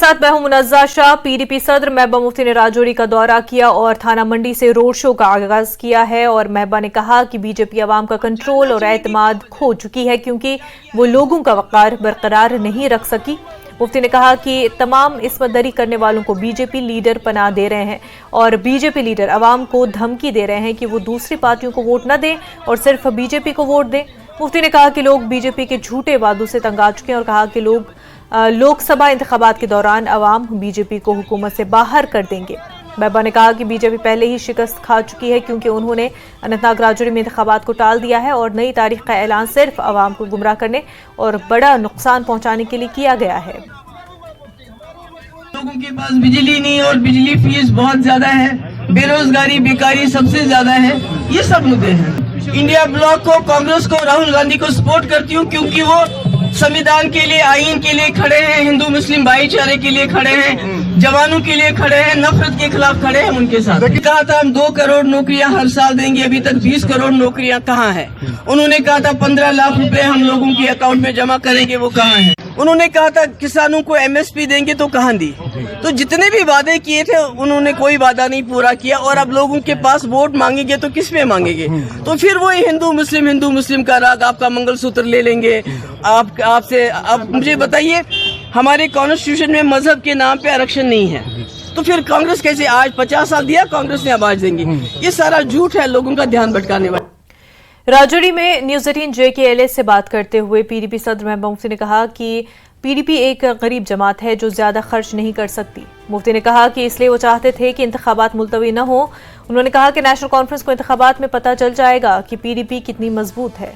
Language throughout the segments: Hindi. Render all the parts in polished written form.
साथ मैं हूं मुनज़्ज़ा शाह। पीडीपी सदर महबूबा मुफ्ती ने राजौरी का दौरा किया और थाना मंडी से रोड शो का आगाज किया है। और महबूबा ने कहा कि बीजेपी अवाम का कंट्रोल और एतमाद खो चुकी है क्योंकि वो लोगों का वक़ार बरकरार नहीं रख सकी। मुफ्ती ने कहा कि तमाम इस्मतदरी करने वालों को बीजेपी लीडर पनाह दे रहे हैं और बीजेपी लीडर अवाम को धमकी दे रहे हैं कि वो दूसरी पार्टियों को वोट न दें और सिर्फ बीजेपी को वोट दें। मुफ्ती ने कहा कि लोग बीजेपी के झूठे वादों से तंग आ चुके हैं और कहा कि लोकसभा इंतखाबात के दौरान अवाम बीजेपी को हुकूमत से बाहर कर देंगे। महबूबा ने कहा कि बीजेपी पहले ही शिकस्त खा चुकी है क्योंकि उन्होंने अनंतनाग राजौरी में इंतखाबात को टाल दिया है और नई तारीख का ऐलान सिर्फ अवाम को गुमराह करने और बड़ा नुकसान पहुंचाने के लिए किया गया है। लोगों के पास बिजली नहीं और बिजली फीस बहुत ज्यादा है, बेरोजगारी बेकारी सबसे ज्यादा है, ये सब मुद्दे हैं। इंडिया ब्लॉक को, कांग्रेस को, राहुल गांधी को सपोर्ट करती हूँ क्योंकि वो संविधान के लिए, आईन के लिए खड़े हैं, हिंदू मुस्लिम भाईचारे के लिए खड़े हैं, जवानों के लिए खड़े हैं, नफरत के खिलाफ खड़े हैं। उनके साथ कहा था हम 2 करोड़ नौकरियां हर साल देंगे, अभी तक 20 करोड़ नौकरियां कहाँ है? उन्होंने कहा था 15 लाख रुपए हम लोगों के अकाउंट में जमा करेंगे, वो कहाँ है? उन्होंने कहा था किसानों को एमएसपी देंगे, तो कहाँ दी? तो जितने भी वादे किए थे उन्होंने कोई वादा नहीं पूरा किया और अब लोगों के पास वोट मांगेंगे तो किस पे मांगेंगे? तो फिर वही हिंदू मुस्लिम का राग, आपका मंगलसूत्र ले लेंगे आपसे। अब मुझे बताइए, हमारे कॉन्स्टिट्यूशन में मजहब के नाम पे आरक्षण नहीं है, तो फिर कांग्रेस कैसे आज 50 साल दिया कांग्रेस ने, अब आज देंगी? ये सारा झूठ है, लोगों का ध्यान भटकाने वाला। राजौरी में न्यूज़ 18 JKLA से बात करते हुए पीडीपी सदर महबूबा मुफ्ती ने कहा कि पीडीपी एक गरीब जमात है जो ज्यादा खर्च नहीं कर सकती। मुफ्ती ने कहा कि इसलिए वो चाहते थे कि इंतखाबात मुलतवी न हो। उन्होंने कहा कि नेशनल कॉन्फ्रेंस को इंतखाबात में पता चल जाएगा कि पीडीपी कितनी मजबूत है।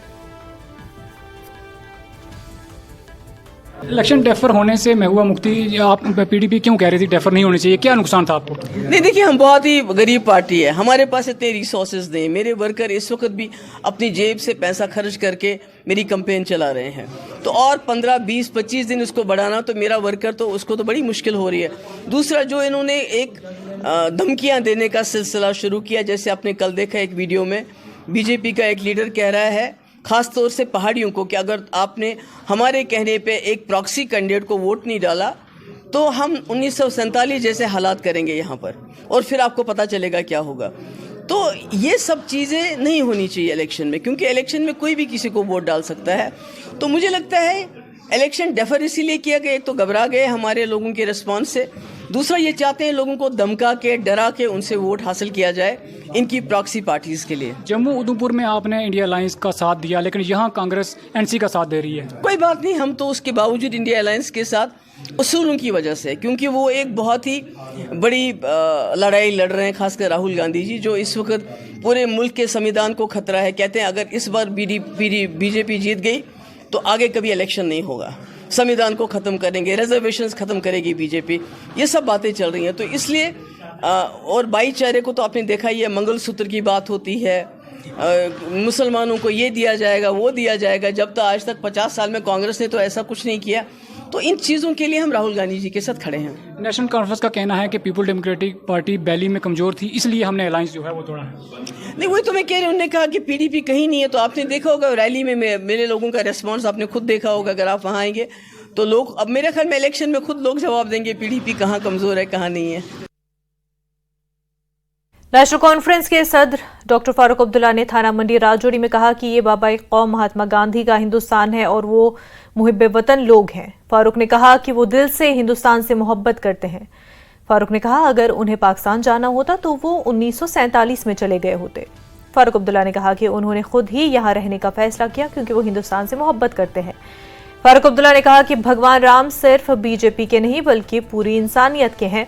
इलेक्शन डेफर होने से महबूबा मुफ्ती, आप पीडीपी क्यों कह रही थी डेफर नहीं होनी चाहिए, क्या नुकसान था आपको? नहीं, देखिए हम बहुत ही गरीब पार्टी है, हमारे पास इतने रिसोर्सेज नहीं। मेरे वर्कर इस वक्त भी अपनी जेब से पैसा खर्च करके मेरी कैंपेन चला रहे हैं, तो और 15, 20, 25 दिन उसको बढ़ाना तो मेरा वर्कर तो उसको तो बड़ी मुश्किल हो रही है। दूसरा, जो इन्होंने एक धमकियां देने का सिलसिला शुरू किया, जैसे आपने कल देखा एक वीडियो में बीजेपी का एक लीडर कह रहा है खास तौर से पहाड़ियों को कि अगर आपने हमारे कहने पे एक प्रॉक्सी कैंडिडेट को वोट नहीं डाला तो हम 1947 जैसे हालात करेंगे यहाँ पर और फिर आपको पता चलेगा क्या होगा। तो ये सब चीज़ें नहीं होनी चाहिए इलेक्शन में, क्योंकि इलेक्शन में कोई भी किसी को वोट डाल सकता है। तो मुझे लगता है इलेक्शन डेफर इसीलिए किया गया, एक तो घबरा गए हमारे लोगों के रिस्पॉन्स से, दूसरा ये चाहते हैं लोगों को धमका के, डरा के उनसे वोट हासिल किया जाए इनकी प्रॉक्सी पार्टीज के लिए। जम्मू उधमपुर में आपने इंडिया अलायंस का साथ दिया, लेकिन यहाँ कांग्रेस एनसी का साथ दे रही है। कोई बात नहीं, हम तो उसके बावजूद इंडिया अलायंस के साथ उसूलों की वजह से, क्योंकि वो एक बहुत ही बड़ी लड़ाई लड़ रहे हैं, खासकर राहुल गांधी जी, जो इस वक्त पूरे मुल्क के संविधान को खतरा है। कहते हैं अगर इस बार बीजेपी जीत गई तो आगे कभी इलेक्शन नहीं होगा, संविधान को ख़त्म करेंगे, रिजर्वेशंस ख़त्म करेगी बीजेपी, ये सब बातें चल रही हैं। तो इसलिए और भाईचारे को तो आपने देखा ही है, मंगलसूत्र की बात होती है, मुसलमानों को ये दिया जाएगा वो दिया जाएगा, जब तक आज तक 50 साल में कांग्रेस ने तो ऐसा कुछ नहीं किया। तो इन चीज़ों के लिए हम राहुल गांधी जी के साथ खड़े हैं। नेशनल कॉन्फ्रेंस का कहना है कि पीपल डेमोक्रेटिक पार्टी बैली में कमज़ोर थी, इसलिए हमने अलायंस जो है वो तोड़ा है। नहीं, वही तो मैं कह रही हूँ, उन्होंने कहा कि पीडीपी कहीं नहीं है। तो आपने देखा होगा रैली में मेरे लोगों का रिस्पॉन्स आपने खुद देखा होगा, अगर आप वहाँ आएंगे तो लोग, अब मेरे ख्याल में इलेक्शन में खुद लोग जवाब देंगे पीडीपी कहाँ कमज़ोर है कहाँ नहीं है। नेशनल कॉन्फ्रेंस के सदर डॉक्टर फारूक अब्दुल्ला ने थाना मंडी राजौरी में कहा कि ये बाबा कौम महात्मा गांधी का हिंदुस्तान है और वो मुहिब्बे वतन लोग हैं। फारूक ने कहा कि वो दिल से हिंदुस्तान से मोहब्बत करते हैं। फारूक ने कहा अगर उन्हें पाकिस्तान जाना होता तो वो 1947 में चले गए होते। फारूक अब्दुल्ला ने कहा कि उन्होंने खुद ही यहाँ रहने का फैसला किया क्योंकि वो हिंदुस्तान से मोहब्बत करते हैं। फारूक अब्दुल्ला ने कहा कि भगवान राम सिर्फ बीजेपी के नहीं बल्कि पूरी इंसानियत के हैं।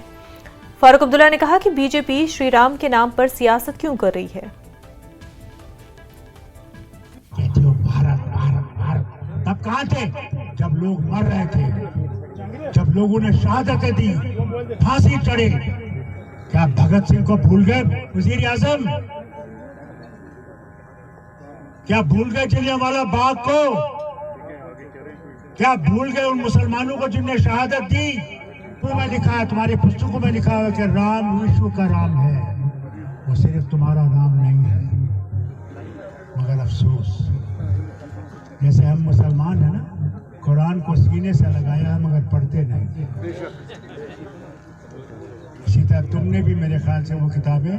फारूक अब्दुल्ला ने कहा कि बीजेपी श्री राम के नाम पर सियासत क्यों कर रही है। कहते हो भारत भारत भारत, तब कहाँ थे जब लोग मर रहे थे, जब लोगों ने शहादतें दी, फांसी चढ़े? क्या भगत सिंह को भूल गए वजीर आजम? क्या भूल गए जलियांवाला बाग को? क्या भूल गए उन मुसलमानों को जिनने शहादत दी? में लिखा है, तुम्हारी पुस्तकों में लिखा है कि राम विश्व का राम है, वो सिर्फ तुम्हारा राम नहीं है। मगर अफसोस, जैसे हम मुसलमान है ना, कुरान को सीने से लगाया है मगर पढ़ते नहीं। इसी तरह तुमने भी मेरे ख्याल से वो किताबें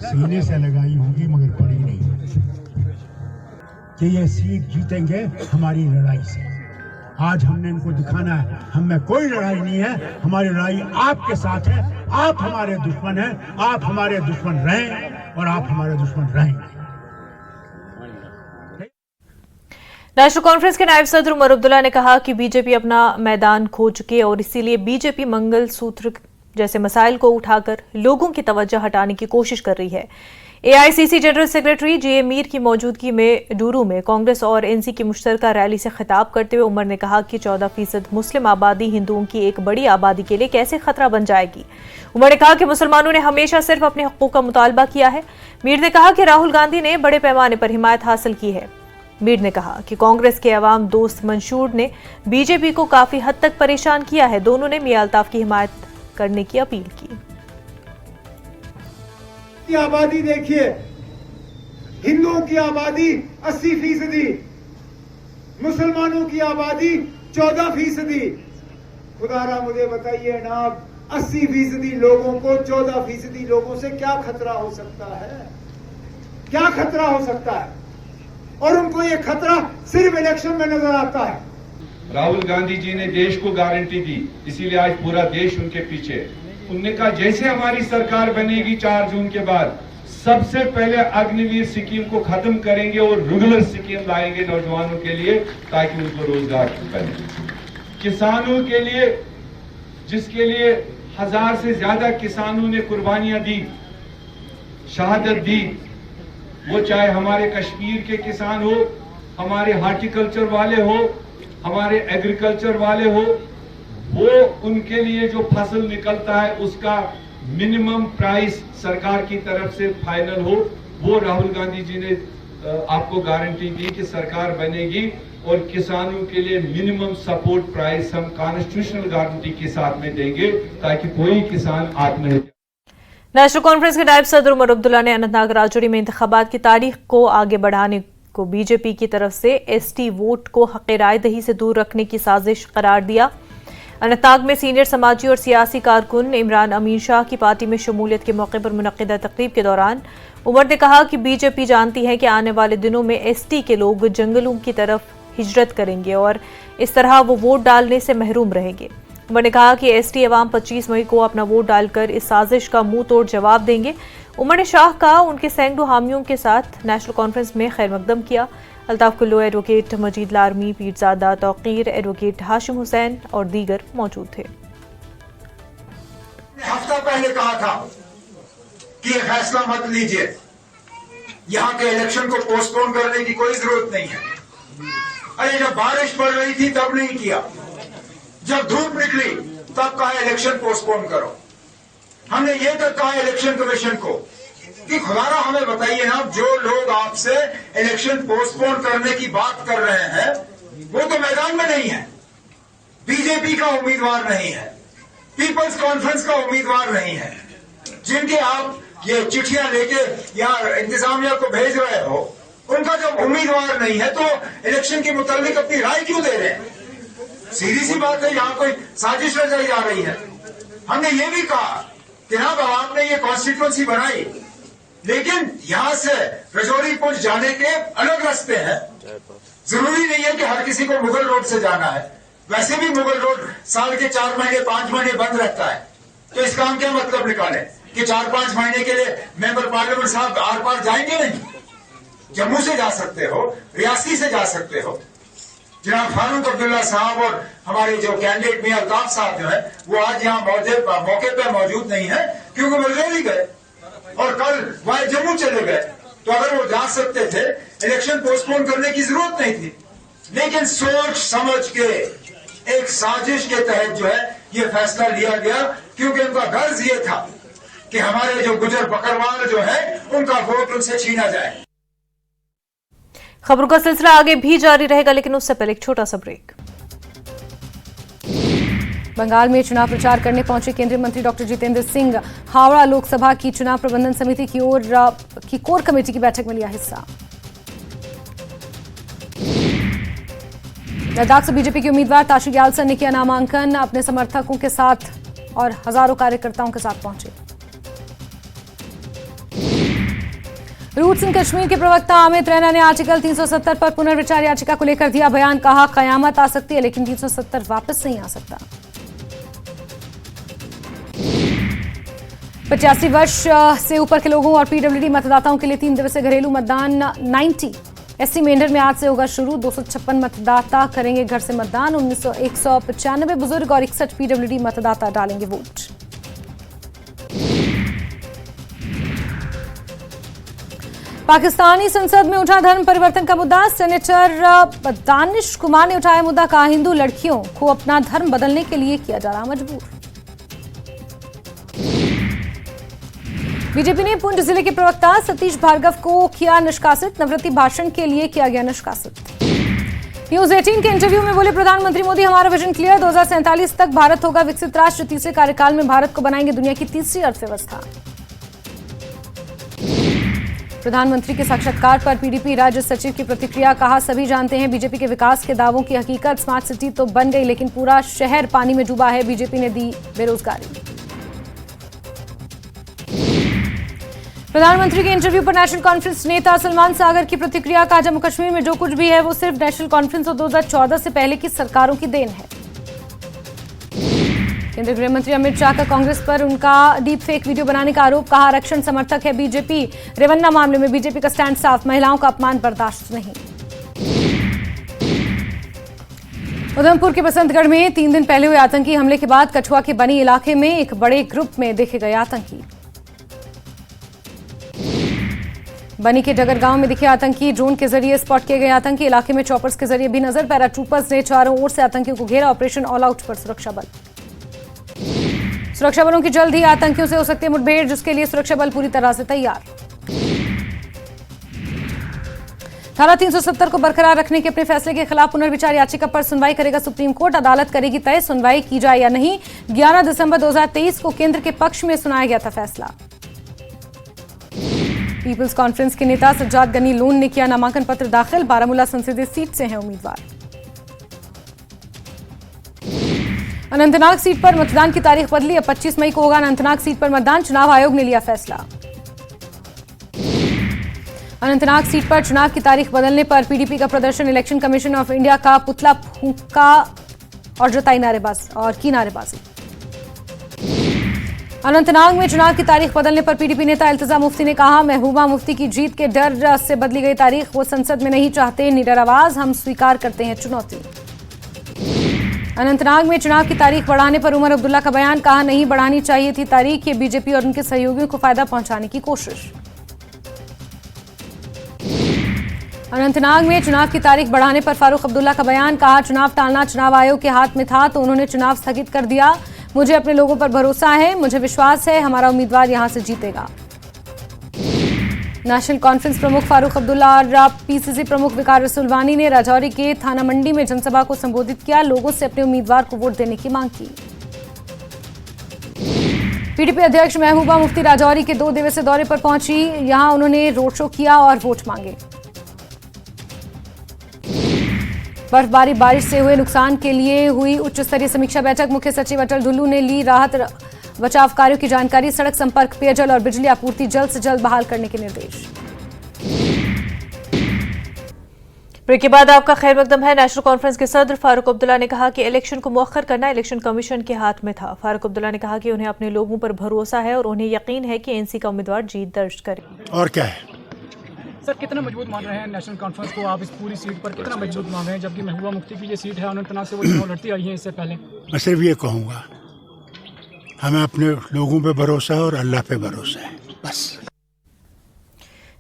सीने से लगाई होंगी मगर पढ़ी नहीं। कि ये सीट जीतेंगे हमारी लड़ाई से। आज हमने इनको दिखाना है हम में कोई लड़ाई नहीं है, हमारी लड़ाई आपके साथ है। आप हमारे दुश्मन हैं, आप हमारे दुश्मन रहें और आप हमारे दुश्मन रहेंगे। नेशनल कॉन्फ्रेंस के नायब सदर उमर अब्दुल्ला ने कहा कि बीजेपी अपना मैदान खो चुकी है और इसीलिए बीजेपी मंगलसूत्र जैसे मसाइल को उठाकर लोगों की तवज्जो हटाने की कोशिश कर रही है। एआईसीसी जनरल सेक्रेटरी जे मीर की मौजूदगी में डूरू में कांग्रेस और एनसी की मुश्तरका रैली से खिताब करते हुए उमर ने कहा कि 14% मुस्लिम आबादी हिंदुओं की एक बड़ी आबादी के लिए कैसे खतरा बन जाएगी। उमर ने कहा कि मुसलमानों ने हमेशा सिर्फ अपने हकूक का मुतालबा किया है। मीर ने कहा कि राहुल गांधी ने बड़े पैमाने पर हिमायत हासिल की है। मीर ने कहा कि कांग्रेस के अवाम दोस्त मंशूर ने बीजेपी को काफी हद तक परेशान किया है। दोनों ने मियां अल्ताफ की हिमायत करने की अपील की। आबादी देखिए, हिंदुओं की आबादी 80%, मुसलमानों की आबादी 14%। खुदारा मुझे बताइए ना, 80% लोगों को 14% लोगों से क्या खतरा हो सकता है? क्या खतरा हो सकता है? और उनको ये खतरा सिर्फ इलेक्शन में नजर आता है। राहुल गांधी जी ने देश को गारंटी दी, इसीलिए आज पूरा देश उनके पीछे। उन्होंने कहा जैसे हमारी सरकार बनेगी 4 जून के बाद, सबसे पहले अग्निवीर स्कीम को खत्म करेंगे और रेगुलर स्कीम लाएंगे नौजवानों के लिए ताकि उनको रोजगार बने। किसानों के लिए, जिसके लिए 1000 से ज्यादा किसानों ने कुर्बानियां दी, शहादत दी, वो चाहे हमारे कश्मीर के किसान हो, हमारे हार्टिकल्चर वाले हो, हमारे एग्रीकल्चर वाले हो, वो उनके लिए जो फसल निकलता है उसका मिनिमम प्राइस सरकार की तरफ से फाइनल हो। वो राहुल गांधी जी ने आपको गारंटी दी कि सरकार बनेगी और किसानों के लिए मिनिमम सपोर्ट प्राइस हम कॉन्स्टिट्यूशनल गारंटी के साथ में देंगे ताकि कोई किसान आत्महत्या। नेशनल कॉन्फ्रेंस के नायब सदर उमर अब्दुल्ला ने अनंतनाग राजौरी में इंतखाबात की तारीख को आगे बढ़ाने को बीजेपी की तरफ से एसटी वोट को हक़ राय दही से दूर रखने की साजिश करार दिया। अनंतनाग में सीनियर समाजी और सियासी कारकुन इमरान अमीन शाह की पार्टी में शमूलियत के मौके पर मुनक़िदा तक़रीब के दौरान उमर ने कहा कि बीजेपी जानती है कि आने वाले दिनों में एसटी के लोग जंगलों की तरफ हिजरत करेंगे और इस तरह वो वोट डालने से महरूम रहेंगे। उमर ने कहा कि एसटी अवाम 25 मई को अपना वोट डालकर इस साजिश का मुंह तोड़ जवाब देंगे। उमर ने शाह का उनके सैकड़ों हामियों के साथ नेशनल कॉन्फ्रेंस में खैर मकदम किया। अल्ताफ कुल्लू, एडवोकेट मजीद लारमी, पीरजादा तौकीर, एडवोकेट हाशिम हुसैन और दीगर मौजूद थे। हफ्ता पहले कहा था कि ये फैसला मत लीजिए, यहाँ के इलेक्शन को पोस्टपोन करने की कोई जरूरत नहीं है। अरे जब बारिश पड़ रही थी तब नहीं किया, जब धूप निकली तब कहा इलेक्शन पोस्टपोन करो। हमने ये तक कहा इलेक्शन कमीशन को कि खुदारा हमें बताइए ना, जो लोग आपसे इलेक्शन पोस्टपोन करने की बात कर रहे हैं वो तो मैदान में नहीं है, बीजेपी का उम्मीदवार नहीं है, पीपल्स कॉन्फ्रेंस का उम्मीदवार नहीं है, जिनके आप ये चिट्ठियां लेके या इंतजामिया को भेज रहे हो, उनका जब उम्मीदवार नहीं है तो इलेक्शन के मुतालिक अपनी राय क्यों दे रहे हैं? सीधी सी बात है, यहाँ कोई साजिश रचाई जा रही है। हमने ये भी कहा कि ना आपने ये कॉन्स्टिट्यूंसी बनाई, लेकिन यहाँ से रजौरी पुंछ जाने के अलग रास्ते हैं। जरूरी नहीं है कि हर किसी को मुगल रोड से जाना है। वैसे भी मुगल रोड साल के 4 महीने 5 महीने बंद रहता है, तो इसका हम क्या मतलब निकालें कि 4-5 महीने के लिए मेंबर पार्लियामेंट साहब आर पार जाएंगे नहीं? जम्मू से जा सकते हो, रियासी से जा सकते हो। जनाब फारूक अब्दुल्ला साहब और हमारे जो कैंडिडेट मियां अल्ताफ साहब जो है वो आज यहाँ मौके पर मौजूद नहीं है क्योंकि वो रजौरी गए और कल वह जम्मू चले गए। तो अगर वो जा सकते थे, इलेक्शन पोस्टपोन करने की जरूरत नहीं थी, लेकिन सोच समझ के एक साजिश के तहत जो है ये फैसला लिया गया, क्योंकि उनका गर्ज ये था कि हमारे जो गुजर बकरवाल जो है उनका वोट उनसे छीना जाए। खबरों का सिलसिला आगे भी जारी रहेगा, लेकिन उससे पहले एक छोटा सा ब्रेक। बंगाल में चुनाव प्रचार करने पहुंचे केंद्रीय मंत्री डॉक्टर जितेंद्र सिंह हावड़ा लोकसभा की चुनाव प्रबंधन समिति की कोर कमेटी की बैठक में लिया हिस्सा। लद्दाख से बीजेपी के उम्मीदवार ताशी ग्याल्सन ने किया नामांकन, अपने समर्थकों के साथ और हजारों कार्यकर्ताओं के साथ पहुंचे। रूट्स इन कश्मीर के प्रवक्ता अमित रैना ने आर्टिकल 370 पर पुनर्विचार याचिका को लेकर दिया बयान, कहा कयामत आ सकती है लेकिन 370 वापस नहीं आ सकता। 85 वर्ष से ऊपर के लोगों और पीडब्ल्यूडी मतदाताओं के लिए 3 दिवसीय घरेलू मतदान 90 एससी मेंढर में आज से होगा शुरू। 256 मतदाता करेंगे घर से मतदान। 195 बुजुर्ग और 61 पीडब्ल्यूडी मतदाता डालेंगे वोट। पाकिस्तानी संसद में उठा धर्म परिवर्तन का मुद्दा। सेनेटर दानिश कुमार ने उठाया मुद्दा, कहा हिंदू लड़कियों को अपना धर्म बदलने के लिए किया जा रहा मजबूर। बीजेपी ने पुंछ जिले के प्रवक्ता सतीश भार्गव को किया निष्कासित। नवरात्रि भाषण के लिए किया गया निष्कासित। न्यूज 18 के इंटरव्यू में बोले प्रधानमंत्री मोदी, हमारा विजन क्लियर, 2047 तक भारत होगा विकसित राष्ट्र। तीसरे कार्यकाल में भारत को बनाएंगे दुनिया की तीसरी अर्थव्यवस्था। प्रधानमंत्री के साक्षात्कार पर पीडीपी राज्य सचिव की प्रतिक्रिया, कहा सभी जानते हैं बीजेपी के विकास के दावों की हकीकत। स्मार्ट सिटी तो बन गई लेकिन पूरा शहर पानी में डूबा है। बीजेपी ने दी बेरोजगारी। प्रधानमंत्री के इंटरव्यू पर नेशनल कॉन्फ्रेंस नेता सलमान सागर की प्रतिक्रिया, कहा जम्मू कश्मीर में जो कुछ भी है वो सिर्फ नेशनल कॉन्फ्रेंस और 2014 से पहले की सरकारों की देन है। केंद्रीय गृह मंत्री अमित शाह का कांग्रेस पर उनका डीप फेक वीडियो बनाने का आरोप, कहा आरक्षण समर्थक है बीजेपी। रेवन्ना मामले में बीजेपी का स्टैंड साफ, महिलाओं का अपमान बर्दाश्त नहीं। उधमपुर के बसंतगढ़ में 3 दिन पहले हुए आतंकी हमले के बाद कठुआ के बनी इलाके में एक बड़े ग्रुप में देखे गए आतंकी। बनी के डगर गांव में दिखे आतंकी, ड्रोन के जरिए स्पॉट किए गए आतंकी। इलाके में चॉपर्स के जरिए भी नजर। पैराट्रूपर्स ने चारों ओर से आतंकियों को घेरा। ऑपरेशन ऑल आउट पर सुरक्षा बल। सुरक्षा बलों की जल्द ही आतंकियों से हो सकती है मुठभेड़, जिसके लिए सुरक्षा बल पूरी तरह से तैयार। धारा 370 को बरकरार रखने के अपने फैसले के खिलाफ पुनर्विचार याचिका पर सुनवाई करेगा सुप्रीम कोर्ट। अदालत करेगी तय सुनवाई की जाए या नहीं। 11 दिसंबर 2023 को केंद्र के पक्ष में सुनाया गया था फैसला। पीपल्स कॉन्फ्रेंस के नेता सज्जाद गनी लोन ने किया नामांकन पत्र दाखिल। बारामूला संसदीय सीट से हैं उम्मीदवार। अनंतनाग सीट पर मतदान की तारीख बदली। अब 25 मई को होगा अनंतनाग सीट पर मतदान। चुनाव आयोग ने लिया फैसला। अनंतनाग सीट पर चुनाव की तारीख बदलने पर पीडीपी का प्रदर्शन। इलेक्शन कमीशन ऑफ इंडिया का पुतला फूंका और जताई नारेबाजी। अनंतनाग में चुनाव की तारीख बदलने पर पीडीपी नेता इल्तिजा मुफ्ती ने कहा, महबूबा मुफ्ती की जीत के डर से बदली गई तारीख। वो संसद में नहीं चाहते निडर आवाज, हम स्वीकार करते हैं चुनौती। अनंतनाग में चुनाव की तारीख बढ़ाने पर उमर अब्दुल्ला का बयान, कहा नहीं बढ़ानी चाहिए थी तारीख। ये बीजेपी और उनके सहयोगियों को फायदा पहुंचाने की कोशिश। अनंतनाग में चुनाव की तारीख बढ़ाने पर फारूक अब्दुल्ला का बयान, कहा चुनाव टालना चुनाव आयोग के हाथ में था तो उन्होंने चुनाव स्थगित कर दिया। मुझे अपने लोगों पर भरोसा है, मुझे विश्वास है हमारा उम्मीदवार यहां से जीतेगा। नेशनल कॉन्फ्रेंस प्रमुख फारूक अब्दुल्ला और पीसीसी प्रमुख विकार रसूलवानी ने राजौरी के थाना मंडी में जनसभा को संबोधित किया। लोगों से अपने उम्मीदवार को वोट देने की मांग की। पीडीपी अध्यक्ष महबूबा मुफ्ती राजौरी के 2 दिवसीय दौरे पर पहुंची। यहां उन्होंने रोड शो किया और वोट मांगे। बर्फबारी बारिश से हुए नुकसान के लिए हुई उच्च स्तरीय समीक्षा बैठक। मुख्य सचिव अटल ढुल्लू ने ली राहत बचाव कार्यों की जानकारी। सड़क संपर्क, पेयजल और बिजली आपूर्ति जल्द से जल्द बहाल करने के निर्देश। ब्रेक के बाद आपका खैर मकदम है। नेशनल कॉन्फ्रेंस के सदर फारूक अब्दुल्ला ने कहा कि इलेक्शन को मुअख्खर करना इलेक्शन कमीशन के हाथ में था। फारूक अब्दुल्ला ने कहा कि उन्हें अपने लोगों पर भरोसा है और उन्हें यकीन है कि एनसी का उम्मीदवार जीत दर्ज करेगी। और क्या है सर, कितना मजबूत मान रहे हैं नेशनल कॉन्फ्रेंस को आप इस पूरी सीट पर, कितना मजबूत मान रहे हैं, जबकि महबूबा मुफ्ती की ये सीट है अनंतनाग से वो चुनाव लड़ती आई है इससे पहले? मैं सिर्फ ये कहूँगा, हमें अपने लोगों पे भरोसा है और अल्लाह पे भरोसा है, बस।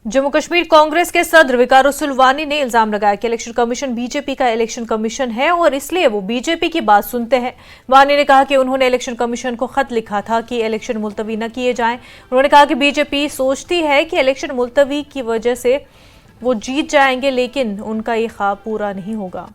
जम्मू कश्मीर कांग्रेस के सदर विकार रसूलवानी ने इल्जाम लगाया कि इलेक्शन कमीशन बीजेपी का इलेक्शन कमीशन है और इसलिए वो बीजेपी की बात सुनते हैं। वानी ने कहा कि उन्होंने इलेक्शन कमीशन को खत लिखा था कि इलेक्शन मुलतवी न किए जाएं। उन्होंने कहा कि बीजेपी सोचती है कि इलेक्शन मुलतवी की वजह से वो जीत जाएंगे, लेकिन उनका ये ख्वाब पूरा नहीं होगा।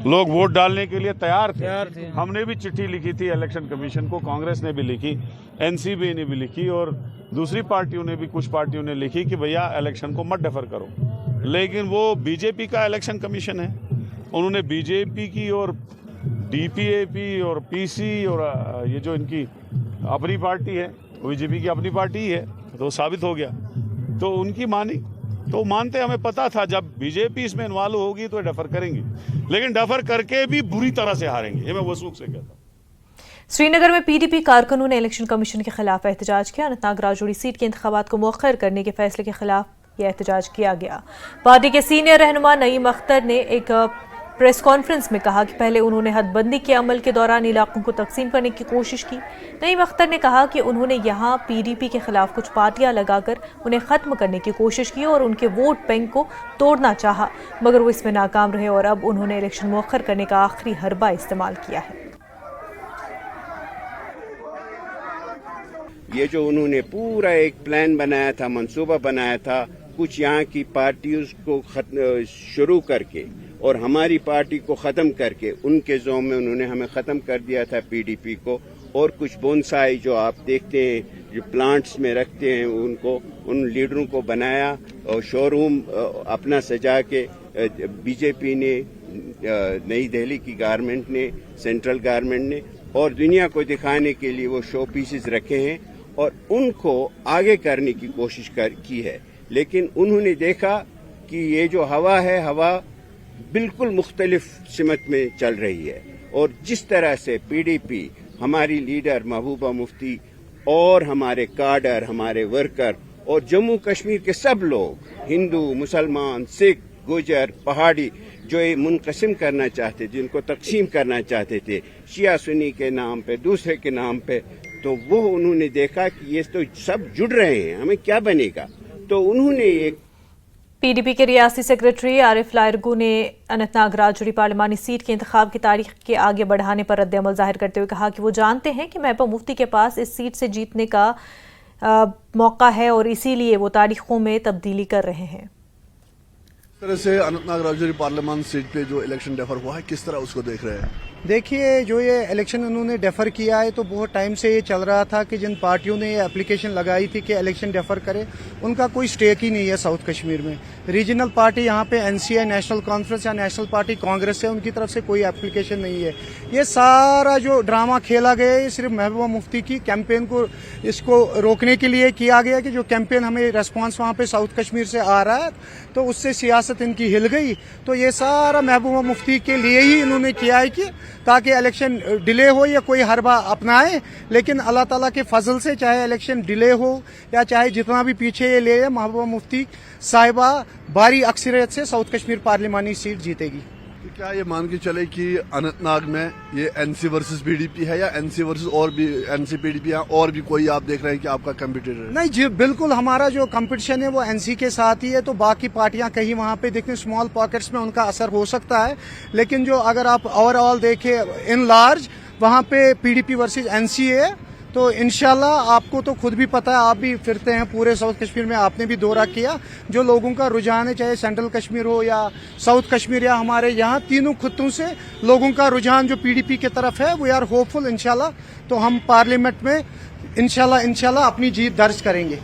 लोग वोट डालने के लिए तैयार थे। हमने भी चिट्ठी लिखी थी इलेक्शन कमीशन को, कांग्रेस ने भी लिखी, एनसीपी ने भी लिखी और दूसरी पार्टियों ने भी, कुछ पार्टियों ने लिखी कि भैया इलेक्शन को मत डेफर करो। लेकिन वो बीजेपी का इलेक्शन कमीशन है। उन्होंने बीजेपी की और डीपीएपी और पीसी और ये जो इनकी अपनी पार्टी है, बीजेपी की अपनी पार्टी ही है, तो साबित हो गया। तो उनकी मानी, तो मानते, हमें पता था जब बीजेपी इसमें इन्वॉल्व होगी तो डफर करेंगे, लेकिन डफर करके भी बुरी तरह से हारेंगे, ये मैं वसूख से कहता हूँ। श्रीनगर में पीडीपी कारकुनों ने इलेक्शन कमीशन के खिलाफ एहतजाज किया। अनंतनाग राजौरी सीट के इंतखाबात को मौखर करने के फैसले के खिलाफ यह एहतजाज किया गया। पार्टी के सीनियर रहनुमा नईम अख्तर ने एक प्रेस कॉन्फ्रेंस में कहा कि पहले उन्होंने हदबंदी के अमल के दौरान इलाकों को तकसीम करने की कोशिश की। नईम अख्तर ने कहा कि उन्होंने यहां पीडीपी के खिलाफ कुछ पार्टियां लगाकर उन्हें खत्म करने की कोशिश की और उनके वोट बैंक को तोड़ना चाहा, मगर वो इसमें नाकाम रहे और अब उन्होंने इलेक्शन मौखर करने का आखिरी हरबा इस्तेमाल किया है। ये जो उन्होंने पूरा एक प्लान बनाया था, मंसूबा बनाया था, कुछ यहाँ की पार्टियों को शुरू करके और हमारी पार्टी को ख़त्म करके, उनके जोन में उन्होंने हमें ख़त्म कर दिया था पीडीपी को। और कुछ बोनसाई जो आप देखते हैं, जो प्लांट्स में रखते हैं, उनको, उन लीडरों को बनाया और शोरूम अपना सजा के बीजेपी ने, नई दिल्ली की गवर्नमेंट ने, सेंट्रल गवर्नमेंट ने, और दुनिया को दिखाने के लिए वो शो पीसेस रखे हैं और उनको आगे करने की कोशिश की है। लेकिन उन्होंने देखा कि ये जो हवा है, हवा बिल्कुल मुख्तलिफ सिमत में चल रही है और जिस तरह से पीडीपी, हमारी लीडर महबूबा मुफ्ती और हमारे काडर, हमारे वर्कर और जम्मू कश्मीर के सब लोग, हिंदू, मुसलमान, सिख, गुजर, पहाड़ी, जो ये मुनकसिम करना चाहते, जिनको तकसीम करना चाहते थे शिया सुन्नी के नाम पे, दूसरे के नाम पे, तो वो उन्होंने देखा कि ये तो सब जुड़ रहे हैं, हमें क्या बनेगा। तो उन्होंने एक पीडीपी के रियासी सेक्रेटरी आरिफ लायरगू ने अनंतनाग राजौरी पार्लिमानी सीट के इंतखाब की तारीख के आगे बढ़ाने पर रद्द-ए-अमल जाहिर करते हुए कहा कि वो जानते हैं कि महबूबा मुफ्ती के पास इस सीट से जीतने का मौका है और इसीलिए वो तारीखों में तब्दीली कर रहे हैं। इस तरह से अनंतनाग राजौरी पार्लियामेंट सीट पे जो इलेक्शन डेफर हुआ है, किस तरह उसको देख रहे हैं? देखिए, जो ये इलेक्शन उन्होंने डेफर किया है, तो बहुत टाइम से ये चल रहा था कि जिन पार्टियों ने ये एप्लीकेशन लगाई थी कि इलेक्शन डेफर करे, उनका कोई स्टेक ही नहीं है साउथ कश्मीर में। रीजनल पार्टी यहाँ पे एनसीए, नेशनल कॉन्फ्रेंस या नेशनल पार्टी कांग्रेस है, उनकी तरफ से कोई एप्लीकेशन नहीं है। ये सारा जो ड्रामा खेला गया है, सिर्फ महबूबा मुफ्ती की कैंपेन को, इसको रोकने के लिए किया गया कि जो कैंपेन हमें रेस्पॉन्स वहाँ पे साउथ कश्मीर से आ रहा है, तो उससे सियासत इनकी हिल गई। तो ये सारा महबूबा मुफ्ती के लिए ही इन्होंने किया है कि ताकि इलेक्शन डिले हो या कोई हरबा अपनाए, लेकिन अल्लाह ताला के फजल से चाहे इलेक्शन डिले हो या चाहे जितना भी पीछे ये ले, महबूबा मुफ्ती साहिबा भारी अक्सरियत से साउथ कश्मीर पार्लिमानी सीट जीतेगी। क्या ये मान के चले कि अनंतनाग में ये एनसी वर्सेस पीडीपी है या एनसी वर्सेस और भी एनसी पीडीपी है, और भी कोई आप देख रहे हैं कि आपका कंपटीटर है? नहीं जी, बिल्कुल हमारा जो कंपटीशन है वो एनसी के साथ ही है। तो बाकी पार्टियां कहीं वहां पे देखते स्मॉल पॉकेट्स में उनका असर हो सकता है, लेकिन जो अगर आप ओवरऑल देखें इन लार्ज, वहां पे पीडीपी वर्सेस एनसी है। तो इंशाल्लाह आपको तो खुद भी पता है, आप भी फिरते हैं पूरे साउथ कश्मीर में, आपने भी दौरा किया, जो लोगों का रुझान है, चाहे सेंट्रल कश्मीर हो या साउथ कश्मीर या हमारे यहाँ तीनों खित्तों से लोगों का रुझान जो पीडीपी की तरफ है, वी आर होपफुल इंशाल्लाह। तो हम पार्लियामेंट में इंशाल्लाह अपनी जीत दर्ज करेंगे।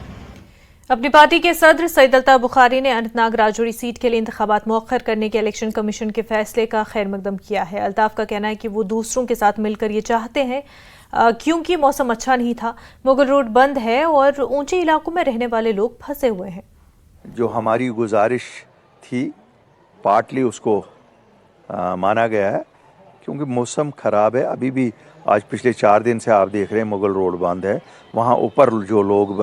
अपनी पार्टी के सदर सईद अल्ताफ बुखारी ने अनंतनाग राजौरी सीट के लिए इंतखाबात मौखर करने के इलेक्शन कमीशन के फैसले का खैर मकदम किया है। अल्ताफ का कहना है कि वो दूसरों के साथ मिलकर ये चाहते हैं, क्योंकि मौसम अच्छा नहीं था, मुगल रोड बंद है और ऊंचे इलाकों में रहने वाले लोग फंसे हुए हैं। जो हमारी गुजारिश थी पार्टली उसको माना गया है, क्योंकि मौसम ख़राब है। अभी भी आज पिछले 4 दिन से आप देख रहे हैं मुगल रोड बंद है। वहाँ ऊपर जो लोग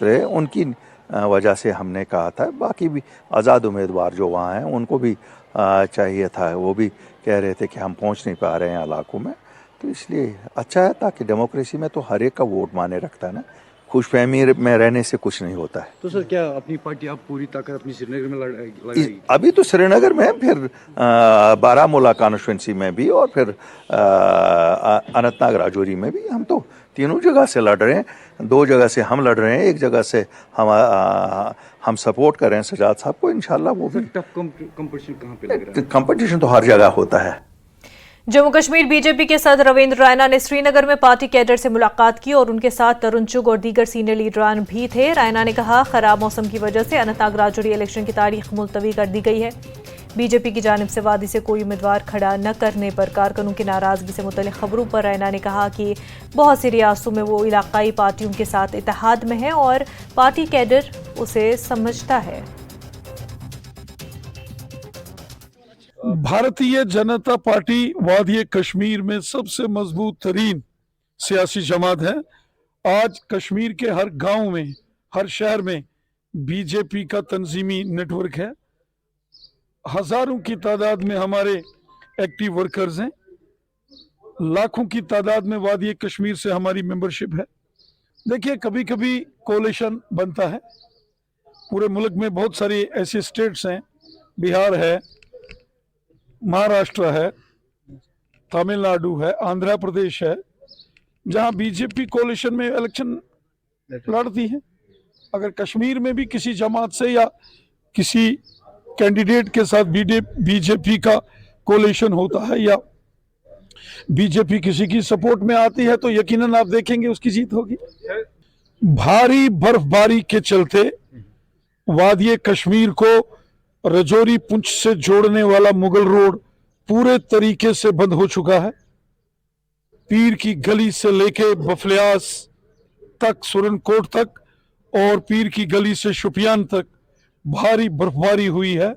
रहे उनकी वजह से हमने कहा था, बाकी भी आज़ाद उम्मीदवार जो वहाँ हैं उनको भी चाहिए था, वो भी कह रहे थे कि हम पहुँच नहीं पा रहे हैं इलाकों में। तो इसलिए अच्छा है, ताकि डेमोक्रेसी में तो हर एक का वोट माने रखता है ना, खुशफहमी में रहने से कुछ नहीं होता है। तो सर, क्या अपनी पार्टी आप पूरी ताकत अपनी श्रीनगर में लगाएगी? अभी तो श्रीनगर में, फिर बारामूला कॉन्स्टिट्यूंसी में भी और फिर अनंतनाग राजौरी में भी। हम तो तीनों जगह से लड़ रहे हैं, 2 जगह से हम लड़ रहे हैं, 1 जगह से हम सपोर्ट कर रहे हैं सजाद साहब को। इंशाल्लाह वो भी। टफ कंपटीशन कहाँ पे लग रहा है? कंपटीशन तो हर जगह होता है। जम्मू कश्मीर बीजेपी के सदर रविंद्र रैना ने श्रीनगर में पार्टी कैडर से मुलाकात की और उनके साथ तरुण चुग और दीगर सीनियर लीडरान भी थे। रैना ने कहा, खराब मौसम की वजह से अनंतनाग राजौरी इलेक्शन की तारीख मुलतवी कर दी गई है। बीजेपी की जानिब से वादी से कोई उम्मीदवार खड़ा न करने पर कारकुनों की नाराजगी से मुतल्लिक खबरों पर रैना ने कहा कि बहुत सी रियासतों में वो इलाकाई पार्टियों के साथ इत्तेहाद में है और पार्टी कैडर उसे समझता है। भारतीय जनता पार्टी वादी कश्मीर में सबसे मजबूत तरीन सियासी जमात है। आज कश्मीर के हर गांव में, हर शहर में बीजेपी का तंजीमी नेटवर्क है। हजारों की तादाद में हमारे एक्टिव वर्कर्स हैं, लाखों की तादाद में वादी कश्मीर से हमारी मेंबरशिप है। देखिए, कभी कभी कोalition बनता है। पूरे मुल्क में बहुत सारी ऐसी स्टेट्स हैं, बिहार है, महाराष्ट्र है, तमिलनाडु है, आंध्र प्रदेश है, जहां बीजेपी कोalition में इलेक्शन लड़ती है। अगर कश्मीर में भी किसी जमात से या किसी कैंडिडेट के साथ बीजेपी का कोalition होता है या बीजेपी किसी की सपोर्ट में आती है तो यकीनन आप देखेंगे उसकी जीत होगी। भारी बर्फबारी के चलते वादी कश्मीर को राजौरी पुंछ से जोड़ने वाला मुगल रोड पूरे तरीके से बंद हो चुका है। पीर की गली से लेके बफलियास तक, सुरनकोट तक और पीर की गली से शुपियान तक भारी बर्फबारी हुई है।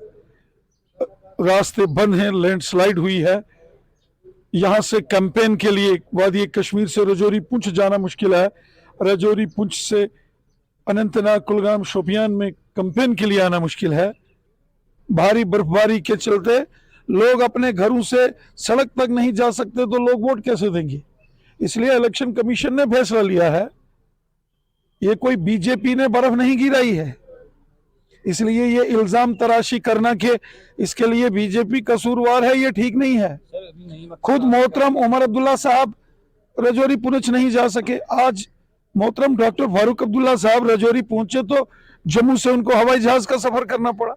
रास्ते बंद हैं, लैंडस्लाइड हुई है। यहां से कैंपेन के लिए वादी कश्मीर से राजौरी पुंछ जाना मुश्किल है। राजौरी पुंछ से अनंतनाग, कुलगाम, शोपियान में कैंपेन के लिए आना मुश्किल है। भारी बर्फबारी के चलते लोग अपने घरों से सड़क तक नहीं जा सकते तो लोग वोट कैसे देंगे। इसलिए इलेक्शन कमीशन ने फैसला लिया है, ये कोई बीजेपी ने बर्फ नहीं गिराई है। इसलिए ये इल्जाम तराशी करना कि इसके लिए बीजेपी कसूरवार है, ये ठीक नहीं है। खुद मोहतरम उमर अब्दुल्ला साहब राजौरी पुंछ नहीं जा सके। आज मोहतरम डॉक्टर फारूक अब्दुल्ला साहब राजौरी पहुंचे तो जम्मू से उनको हवाई जहाज का सफर करना पड़ा।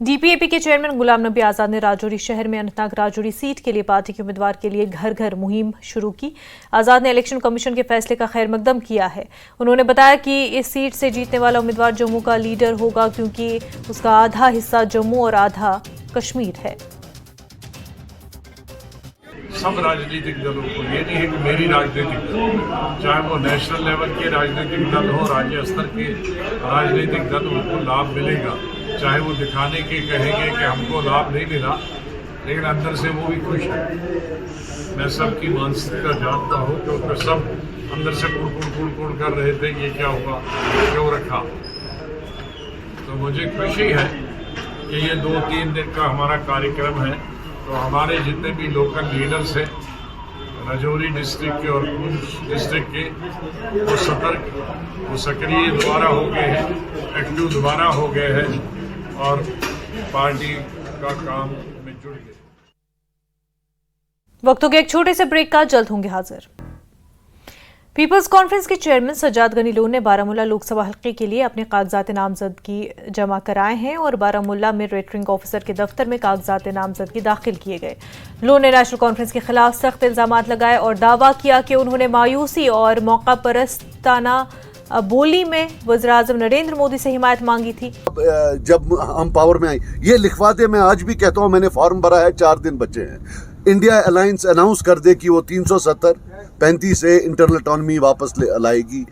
डीपीएपी के चेयरमैन गुलाम नबी आजाद ने राजौरी शहर में अनंतनाग राजौरी सीट के लिए पार्टी के उम्मीदवार के लिए घर घर मुहिम शुरू की। आजाद ने इलेक्शन कमीशन के फैसले का खैर मकदम किया है। उन्होंने बताया कि इस सीट से जीतने वाला उम्मीदवार जम्मू का लीडर होगा क्योंकि उसका आधा हिस्सा जम्मू और आधा कश्मीर है। सब राजनीतिक दलों को, ये नहीं है कि मेरी राजनीतिक दल, चाहे वो नेशनल लेवल के राजनीतिक दल हो, राज्य स्तर के राजनीतिक दल, उनको लाभ मिलेगा। चाहे वो दिखाने के कहेंगे कि हमको लाभ नहीं मिला, लेकिन अंदर से वो भी खुश है। मैं सबकी मानसिकता जानता हूँ क्योंकि सब अंदर से कुड़ कर रहे थे ये क्या हुआ, क्यों रखा। तो मुझे खुशी है कि ये 2-3 दिन का हमारा कार्यक्रम है। तो हमारे जितने भी लोकल लीडर्स हैं राजौरी डिस्ट्रिक्ट के और पुंछ डिस्ट्रिक्ट के, वो सतर्क, वो सक्रिय दोबारा हो गए हैं, एक्टिव दोबारा हो गए हैं और पार्टी का काम में जुड़ गए। वक्त हो गया एक छोटे से ब्रेक का, जल्द होंगे हाजिर। पीपल्स कॉन्फ्रेंस के चेयरमैन सज्जाद गनी लोन ने बारामूला लोकसभा हल्के के लिए अपने कागजात नामजदगी जमा कराए हैं और बारामूला में रिटर्निंग ऑफिसर के दफ्तर में कागजात नामजदगी दाखिल किए गए। लोन ने नेशनल कॉन्फ्रेंस के खिलाफ सख्त इल्जामात लगाए और दावा किया कि उन्होंने मायूसी और मौका परस्ताना बोली में वज़ीर-ए-आज़म नरेंद्र मोदी से हिमायत मांगी थी। जब हम पावर में आए, ये लिखवा दे, मैं आज भी कहता हूँ, मैंने फॉर्म भरा है, 4 दिन बचे हैं। इंडिया अलायंस अनाउंस कर दे कि वो 370-35 से इंटरनल ऑटोनॉमी वापस लाएगी,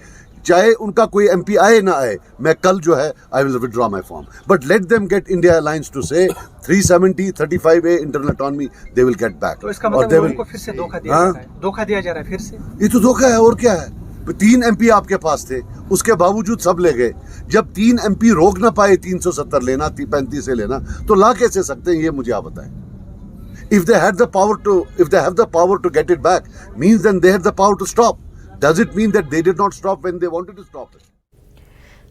चाहे उनका कोई एमपी आए ना आए। मैं कल जो है I will withdraw my form, but let them get India alliance to say 370-35 internal autonomy they will get back. तो इसका मतलब उनको फिर से धोखा दिया जा रहा है, धोखा दिया जा रहा है फिर से। ये तो धोखा है और क्या है। 3 एमपी आपके पास थे, उसके बावजूद सब ले गए। जब 3 एमपी रोक ना पाए 370 लेना, 35 से लेना, तो ला कैसे सकते हैं, ये मुझे आप बताएं। If they have the power to get it back, means then they have the power to stop. Does it mean that they did not stop when they wanted to stop it?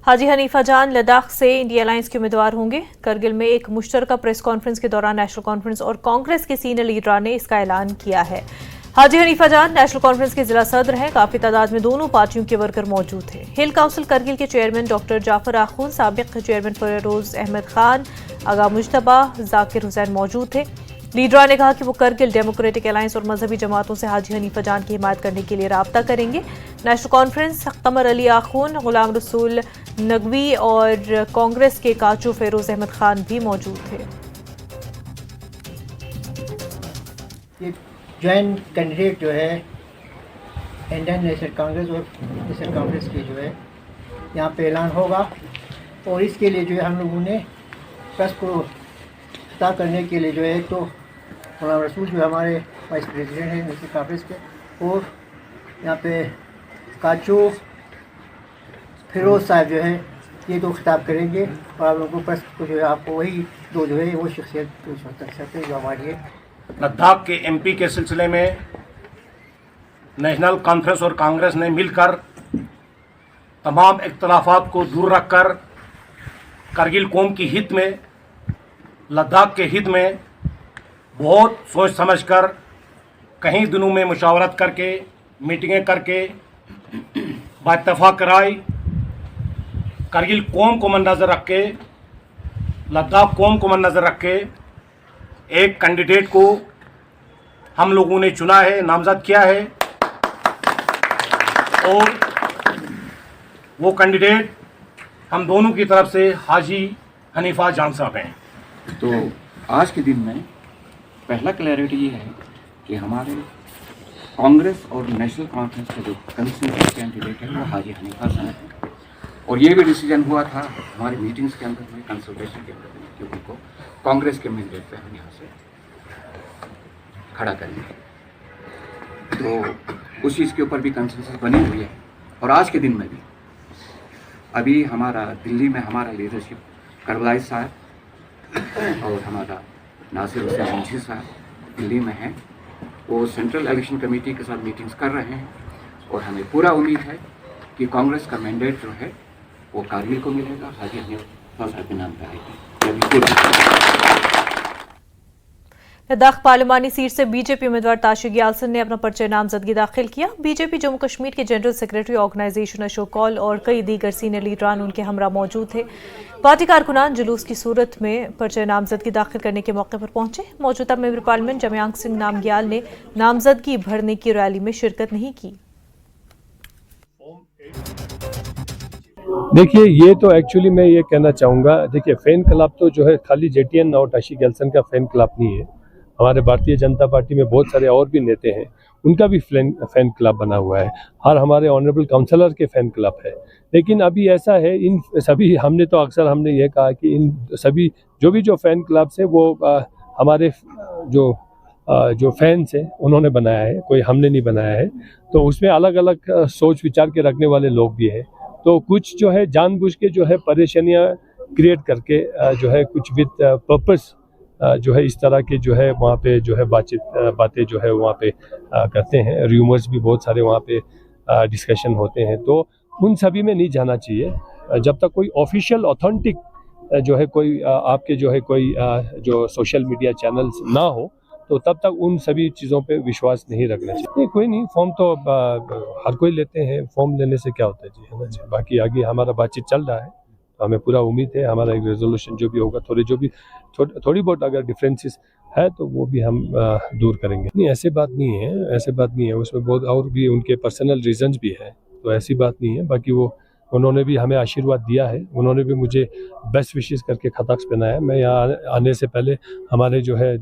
Haji Hanifa जान लद्दाख से इंडिया अलायंस के उम्मीदवार होंगे। करगिल में एक मुश्तरका प्रेस कॉन्फ्रेंस के दौरान नेशनल कॉन्फ्रेंस और कांग्रेस के सीनियर लीडरान ने इसका ऐलान किया है। हाजी हनीफा जान नेशनल कॉन्फ्रेंस के जिला सदर हैं। काफी तादाद में दोनों पार्टियों के वर्कर मौजूद थे। हिल काउंसिल करगिल के चेयरमैन डॉक्टर जाफर आखून, साबिक चेयरमैन फरोज अहमद खान, आगा मुजतबा, जाकिर हुसैन मौजूद थे। लीडरा ने कहा कि वो करगिल डेमोक्रेटिक अलायंस और मजहबी जमातों से हाजी हनीफा जान की हिमायत करने के लिए राब्ता करेंगे। नेशनल कॉन्फ्रेंस कमर अली आखून, गुलाम रसूल नकवी और कांग्रेस के काचू फेरोज अहमद खान भी मौजूद थे। ये जॉइंट कैंडिडेट जो है इंडियन नेशनल कांग्रेस और नेशनल कांग्रेस के जो है यहाँ पे ऐलान होगा, और इसके लिए जो है हम लोगों ने प्रेस को पता करने के लिए जो है तो गुलाम रसूल जो हमारे वाइस प्रेसिडेंट हैं नेशनल कांग्रेस के, और यहाँ पे काचू फिरोज साहब जो है ये दो खिताब करेंगे, और आप लोगों को प्रेस को जो है आपको वही दो जो है वो शख्सियत जो हमारी है। लद्दाख के एमपी के सिलसिले में नेशनल कॉन्फ्रेंस और कांग्रेस ने मिलकर तमाम इख्तलाफात को दूर रखकर करगिल कौम की हित में, लद्दाख के हित में बहुत सोच समझकर कई दिनों में मुशावरत करके, मीटिंगें करके बाइत्तफाक कराई। करगिल कौम को मद्देनज़र रख के, लद्दाख कौम को मद्देनज़र रख के एक कैंडिडेट को हम लोगों ने चुना है, नामजद किया है, और वो कैंडिडेट हम दोनों की तरफ से हाजी हनीफा जान साहब हैं। तो आज के दिन में पहला क्लैरिटी ये है कि हमारे कांग्रेस और नेशनल कॉन्फ्रेंस का जो कंसेंसस कैंडिडेट है वो हाजी हनीफा साहब है, और ये भी डिसीजन हुआ था हमारी मीटिंग्स के अंदर में, कंसल्टेशन के अंदर में, कि उनको कांग्रेस के मैंडेट पे हम यहाँ से खड़ा करेंगे। तो उस चीज़ के ऊपर भी कंसेंसस बनी हुई है। और आज के दिन में भी अभी हमारा दिल्ली में हमारा लीडरशिप करबलाई साहब और हमारा नासिर हुसैन मुंशी साहब दिल्ली में हैं, वो सेंट्रल इलेक्शन कमेटी के साथ मीटिंग्स कर रहे हैं, और हमें पूरा उम्मीद है कि कांग्रेस का मैंडेट जो है वो कारगिल को मिलेगा, हाजी हनीफा साहब के नाम पर आएगी। लद्दाख पार्लिमानी सीट से बीजेपी उम्मीदवार ताशिक यासिन ने अपना पर्चा नामजदगी दाखिल किया। बीजेपी जम्मू कश्मीर के general secretary organisation Ashok Kaul और कई दीगर सीनियर लीडरान उनके हमरा मौजूद थे। पार्टी कारकुनान जुलूस की सूरत में पर्चा नामजदगी दाखिल करने के मौके पर पहुंचे। मौजूदा मेंबर पार्लियामेंट जमयांग सिंह नामग्याल ने नामजदगी भरने की रैली में शिरकत नहीं की। देखिए, ये तो एक्चुअली मैं ये कहना चाहूँगा, देखिए फैन क्लब तो जो है खाली जेटीएन और ताशिक यासिन का फैन क्लब नहीं है। हमारे भारतीय जनता पार्टी में बहुत सारे और भी नेता हैं, उनका भी फैन क्लब बना हुआ है, हर हमारे ऑनरेबल काउंसलर के फैन क्लब है। लेकिन अभी ऐसा है, इन सभी हमने तो अक्सर हमने ये कहा कि इन सभी जो फैन क्लब्स है वो हमारे जो फैंस हैं उन्होंने बनाया है, कोई हमने नहीं बनाया है। तो उसमें अलग अलग सोच विचार के रखने वाले लोग भी हैं। तो कुछ जो है जानबूझ के जो है परेशानियाँ क्रिएट करके जो है कुछ विद पर्पस जो है इस तरह के जो है वहाँ पे जो है बातें जो है वहाँ पे करते हैं। र्यूमर्स भी बहुत सारे वहाँ पे डिस्कशन होते हैं, तो उन सभी में नहीं जाना चाहिए। जब तक कोई ऑफिशियल ऑथेंटिक जो है कोई आपके जो है कोई जो सोशल मीडिया चैनल्स ना हो, तो तब तक उन सभी चीज़ों पे विश्वास नहीं रखना चाहिए। नहीं, कोई नहीं, फॉर्म तो हर कोई लेते हैं, फॉर्म लेने से क्या होता है जी, है ना जी। बाकी आगे हमारा बातचीत चल रहा है, तो हमें पूरा उम्मीद है हमारा एक रेजोल्यूशन जो भी होगा, थोड़ी बहुत अगर डिफरेंसेस है तो वो भी हम दूर करेंगे। नहीं, ऐसी बात नहीं है, उसमें बहुत और भी उनके पर्सनल रीजंस भी है, तो ऐसी बात नहीं है। बाकी वो उन्होंने भी हमें आशीर्वाद दिया है, उन्होंने भी मुझे बेस्ट विशेस करके खताक्स पहनाया। मैं यहाँ आने से पहले हमारे जो है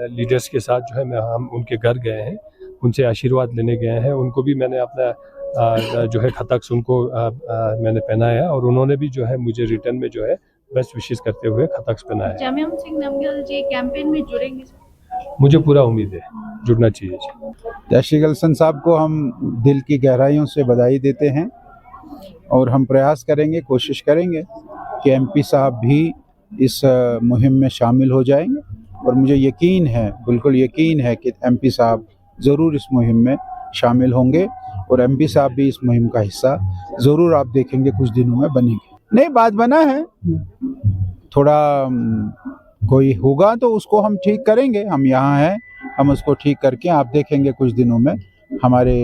लीडर्स के साथ जो है हम उनके घर गए हैं, उनसे आशीर्वाद लेने गए हैं। उनको भी मैंने अपना जो है खताक्स उनको मैंने पहनाया, और उन्होंने भी जो है मुझे रिटर्न में जो है बेस्ट विशेस करते हुए खताक्स पहनाया। जमयांग सिंह नामग्याल जी कैंपेन में जुड़ेंगे? मुझे पूरा उम्मीद है, जुड़ना चाहिए जी। ताशिक यासिन साहब को हम दिल की गहराइयों से बधाई देते हैं, और हम प्रयास करेंगे, कोशिश करेंगे कि एमपी साहब भी इस मुहिम में शामिल हो जाएंगे। और मुझे यकीन है, बिल्कुल यकीन है कि एमपी साहब ज़रूर इस मुहिम में शामिल होंगे, और एमपी साहब भी इस मुहिम का हिस्सा ज़रूर आप देखेंगे कुछ दिनों में बनेंगे। नहीं, बात बना है, थोड़ा कोई होगा तो उसको हम ठीक करेंगे। हम यहाँ हैं, हम उसको ठीक करके आप देखेंगे कुछ दिनों में हमारे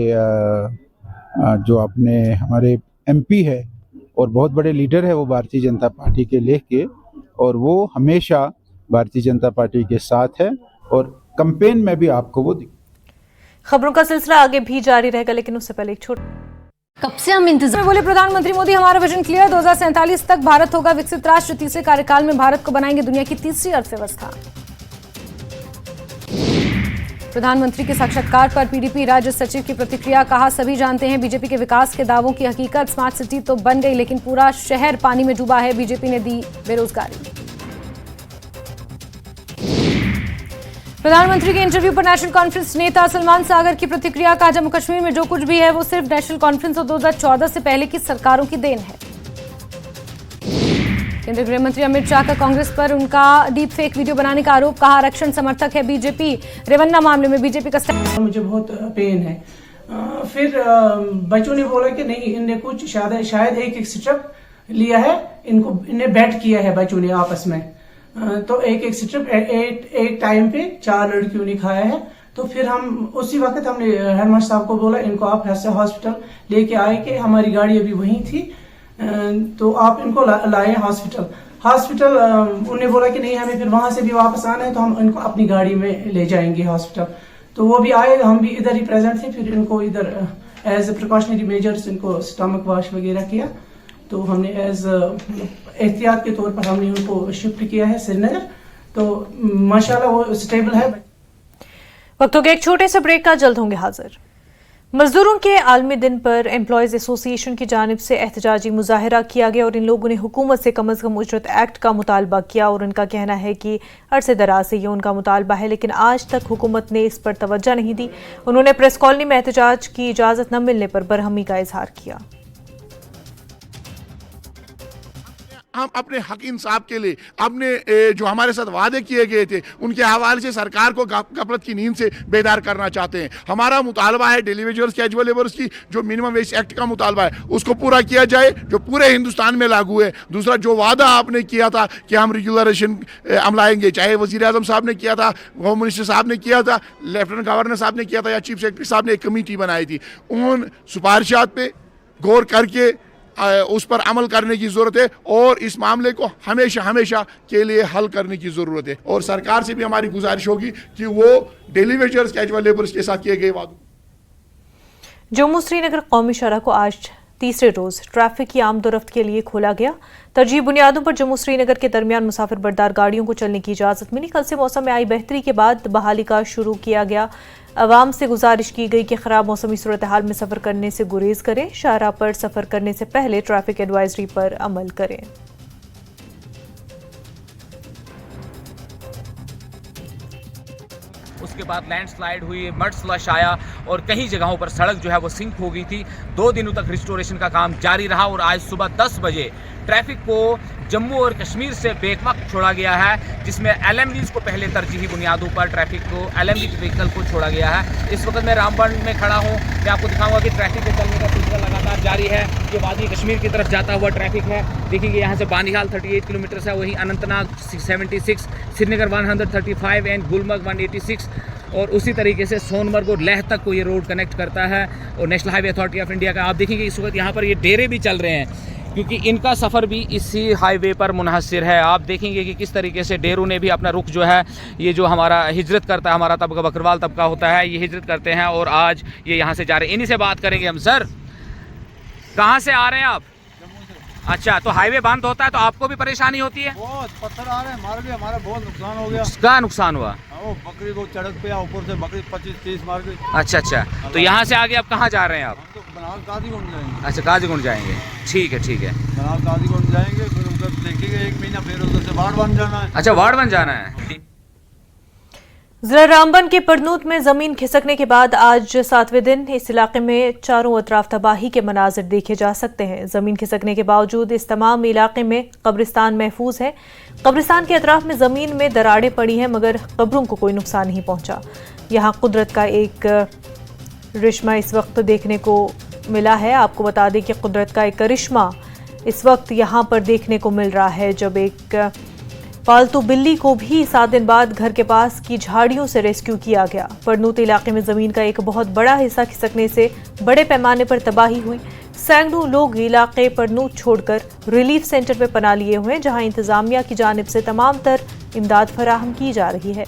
जो अपने हमारे एमपी है और बहुत बड़े लीडर है वो भारतीय जनता पार्टी के लेके, और वो हमेशा भारतीय जनता पार्टी के साथ है, और कैंपेन में भी आपको वो खबरों का सिलसिला आगे भी जारी रहेगा, लेकिन उससे पहले एक छोटा कब से हम इंतजार बोले प्रधानमंत्री मोदी, हमारा विजन क्लियर, 2047 तक भारत होगा विकसित राष्ट्र, तीसरे कार्यकाल में भारत को बनाएंगे दुनिया की तीसरी अर्थव्यवस्था। प्रधानमंत्री के साक्षात्कार पर पीडीपी राज्य सचिव की प्रतिक्रिया, कहा सभी जानते हैं बीजेपी के विकास के दावों की हकीकत, स्मार्ट सिटी तो बन गई लेकिन पूरा शहर पानी में डूबा है, बीजेपी ने दी बेरोजगारी। प्रधानमंत्री के इंटरव्यू पर नेशनल कॉन्फ्रेंस नेता सलमान सागर की प्रतिक्रिया, कहा जम्मू कश्मीर में जो कुछ भी है वो सिर्फ नेशनल कॉन्फ्रेंस और 2014 से पहले की सरकारों की देन है। केंद्रीय गृह मंत्री अमित शाह का कांग्रेस पर उनका डीप फेक वीडियो बनाने का आरोप, कहा आरक्षण समर्थक है बीजेपी, रेवन्ना मामले में बीजेपी का मुझे बहुत पेन है। फिर बच्चों ने बोला कि नहीं, इनने कुछ शायद एक स्टेप लिया है, इन्हें बैट किया है बच्चों ने आपस में, तो एक स्टेप एक टाइम पे 4 लड़कियों ने खाया है। तो फिर हम उसी वक्त हमने हेडमास्टर साहब को बोला इनको आप ऐसे हॉस्पिटल लेके आए कि हमारी गाड़ी अभी वहीं थी, तो आप इनको लाए हॉस्पिटल। उन्होंने बोला कि नहीं, हमें फिर वहां से भी वापस आना है, तो हम इनको अपनी गाड़ी में ले जाएंगे हॉस्पिटल। तो वो भी आए, हम भी इधर ही प्रेजेंट थे, फिर इनको इधर एज ए प्रिकॉशनरी मेजर्स इनको स्टमक वॉश वगैरह किया, तो हमने एज एहतियात के तौर पर हमने उनको शिफ्ट किया है श्रीनगर, तो माशाल्लाह वो स्टेबल है। वक्त हो गया एक छोटे से ब्रेक का, जल्द होंगे हाजिर। मजदूरों के आलमी दिन पर एम्प्लॉयज एसोसिएशन की जानिब से एहतजाजी मुजाहरा किया गया और इन लोगों ने हुकूमत से कम अज कम उजरत एक्ट का मुतालबा किया और उनका कहना है कि अरसे दराज से ये उनका मुतालबा है, लेकिन आज तक हुकूमत ने इस पर तवज्जो नहीं दी। उन्होंने प्रेस कॉलोनी में एहतजाज की इजाज़त न मिलने पर बरहमी का इजहार किया। हम अपने हक इंसाफ के लिए अपने जो हमारे साथ वादे किए गए थे उनके हवाले से सरकार को गफलत की नींद से बेदार करना चाहते हैं। हमारा मुतालबा है डेली वेजर्स कैजुअल लेबर्स की जो मिनिमम वेज एक्ट का मुतालबा है उसको पूरा किया जाए जो पूरे हिंदुस्तान में लागू है। दूसरा, जो वादा आपने किया था कि हम रेगुलरेशन अमलाएंगे, चाहे वज़ीर आज़म साहब ने किया था, होम मिनिस्टर साहब ने किया था, लेफ्टिनेंट गवर्नर साहब ने किया था, या चीफ सेक्रेटरी साहब ने एक कमेटी बनाई थी, उन सिफारिशात पे गौर करके उस पर अमल करने की ज़रूरत है और इस मामले को हमेशा के लिए हल करने की ज़रूरत है। और सरकार से भी हमारी गुजारिश होगी कि वो डेली वेजर्स कैजुअल लेबर्स के साथ किए गए वादों। जम्मू श्रीनगर कौमी सड़क को आज तीसरे रोज ट्रैफिक की आमदोरफ्त के लिए खोला गया। तरजीह बुनियादों पर जम्मू श्रीनगर के दरमियान मुसाफिर बरदार गाड़ियों को चलने की इजाज़त मिली। कल से मौसम में आई बेहतरी के बाद बहाली का शुरू किया गया। अवाम से गुजारिश की गई कि खराब मौसमी सूरत हाल में सफ़र करने से गुरेज करें। शाहराह पर सफ़र करने से पहले ट्रैफिक एडवाइजरी पर अमल करें। उसके बाद लैंडस्लाइड हुई, मड स्लश आया और कई जगहों पर सड़क जो है वो सिंक हो गई थी। 2 दिनों तक रिस्टोरेशन का काम जारी रहा और आज सुबह 10 बजे ट्रैफिक को जम्मू और कश्मीर से बेवक्त छोड़ा गया है, जिसमें LMVs को पहले तरजीही बुनियादों पर ट्रैफिक को LMV व्हीकल को छोड़ा गया है। इस वक्त मैं रामबन में खड़ा हूँ, मैं आपको दिखाऊंगा कि ट्रैफिक के चलने का सिलसिला लगातार जारी है। ये वादी कश्मीर की तरफ जाता हुआ ट्रैफिक है। देखिए यहाँ से बानीहाल 38 किलोमीटर है, वहीं अनंतनाग 76, श्रीनगर 135 एंड गुलमर्ग 186 और उसी तरीके से सोनमर्ग और लेह तक को ये रोड कनेक्ट करता है। और national highway authority of India का आप देखेंगे इस वक्त यहाँ पर ये डेरे भी चल रहे हैं क्योंकि इनका सफ़र भी इसी हाईवे पर मुनहसर है। आप देखेंगे कि किस तरीके से डेरों ने भी अपना रुख जो है, ये जो हमारा हिजरत करता है, हमारा तबका बकरवाल तबका होता है, ये हिजरत करते हैं और आज ये यहाँ से जा रहे हैं। इन्हीं से बात करेंगे हम। सर, कहाँ से आ रहे हैं आप? अच्छा, तो हाईवे बंद होता है तो आपको भी परेशानी होती है? बहुत पत्थर आ रहे हैं, हमारा बहुत नुकसान हो गया। क्या नुकसान हुआ? वो बकरी को सड़क पे ऊपर से बकरी 25-30 मार गई। अच्छा, तो यहाँ से आगे आप कहाँ जा रहे हैं आप? हम तो बनाल काजीगुंड जाएंगे। अच्छा, काजीगुंड जाएंगे, ठीक है। बनाल काजीगुंड जाएंगे, फिर उधर देखेंगे 1 महीना, फिर उधर से वार्ड बन जाना है। अच्छा, वार्ड बन जाना है। जिला रामबन के परनूत में जमीन खिसकने के बाद आज 7वें दिन इस इलाके में चारों अतराफ तबाही के मनाजिर देखे जा सकते हैं। जमीन खिसकने के बावजूद इस तमाम इलाके में कब्रिस्तान महफूज है। कब्रिस्तान के अतराफ में जमीन में दरारें पड़ी हैं मगर कब्रों को कोई नुकसान नहीं पहुंचा। यहाँ कुदरत का एक करिश्मा इस वक्त देखने को मिला है। आपको बता दें कि कुदरत का एक करिश्मा इस वक्त यहाँ पर देखने को मिल रहा है, जब एक पालतू बिल्ली को भी 7 दिन बाद घर के पास की झाड़ियों से रेस्क्यू किया गया। परनूत इलाके में जमीन का एक बहुत बड़ा हिस्सा खिसकने से बड़े पैमाने पर तबाही हुई। सैकड़ों लोग इलाके परनूत छोड़कर रिलीफ सेंटर में पनाह लिए हुए हैं, जहां इंतजामिया की जानिब से तमाम तर इमदाद फराहम की जा रही है।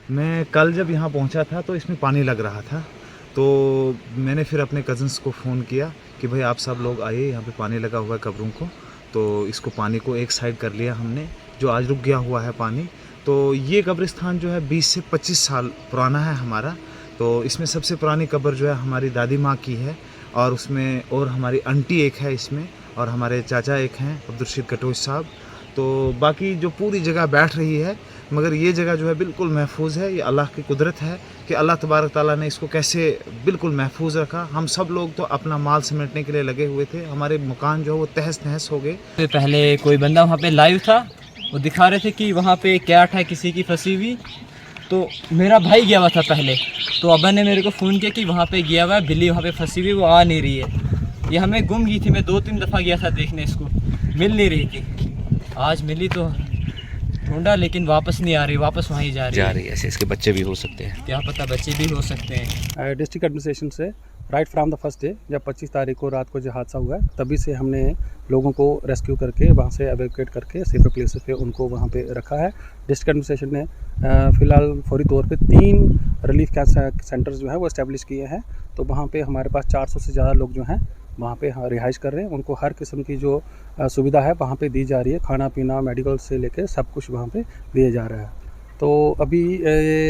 मैं कल जब यहाँ पहुँचा था तो इसमें पानी लग रहा था, तो मैंने फिर अपने कज़न्स को फ़ोन किया कि भाई आप सब लोग आइए, यहाँ पे पानी लगा हुआ है कब्रों को। तो इसको पानी को एक साइड कर लिया हमने, जो आज रुक गया हुआ है पानी। तो ये कब्रिस्तान जो है 20 से 25 साल पुराना है हमारा। तो इसमें सबसे पुरानी कब्र जो है हमारी दादी माँ की है, और उसमें और हमारी आंटी एक है इसमें, और हमारे चाचा एक हैं अब्दुलरशीद कटोच साहब। तो बाकी जो पूरी जगह बैठ रही है, मगर ये जगह जो है बिल्कुल महफूज है। ये अल्लाह की कुदरत है कि अल्लाह तबारक ताला ने इसको कैसे बिल्कुल महफूज रखा। हम सब लोग तो अपना माल समेटने के लिए लगे हुए थे, हमारे मकान जो है वो तहस नहस हो गए। पहले कोई बंदा वहाँ पे लाइव था, वो दिखा रहे थे कि वहाँ पे कैट है किसी की फंसी हुई। तो मेरा भाई गया हुआ था पहले, तो अब्बा ने मेरे को फ़ोन किया कि वहाँ पे गया हुआ है, बिल्ली वहाँ पे फंसी हुई, वो आ नहीं रही है। ये हमें गुम गई थी, मैं 2-3 दफ़ा गया था देखने, इसको मिल नहीं रही थी। आज मिली तो ढूंढा, लेकिन वापस नहीं आ रही, वापस वहीं जा रही है। ऐसे इसके बच्चे भी हो सकते हैं, क्या पता बच्चे भी हो सकते हैं। डिस्ट्रिक्ट एडमिनिस्ट्रेशन से right from the first day, जब 25 तारीख को रात को जो हादसा हुआ है, तभी से हमने लोगों को रेस्क्यू करके वहाँ से एवैक्यूएट करके सेफर प्लेसेस पे उनको वहाँ पे रखा है। डिस्ट्रिक्ट एडमिनिस्ट्रेशन ने फ़िलहाल फौरी तौर पे 3 रिलीफ सेंटर्स जो है वो इस्टेब्लिश किए हैं। तो वहाँ पे हमारे पास 400 से ज़्यादा लोग जो हैं वहाँ पे रिहाइश कर रहे हैं। उनको हर किस्म की जो सुविधा है वहाँ पे दी जा रही है, खाना पीना मेडिकल से लेके सब कुछ वहाँ पे दिया जा रहा है। तो अभी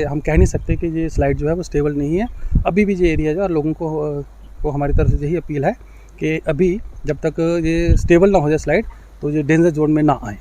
हम कह नहीं सकते कि ये स्लाइड जो है वो स्टेबल नहीं है। अभी भी ये एरिया जो है लोगों को हमारी तरफ से यही अपील है कि अभी जब तक ये स्टेबल ना हो जाए स्लाइड, तो ये डेंजर जोन में ना आए।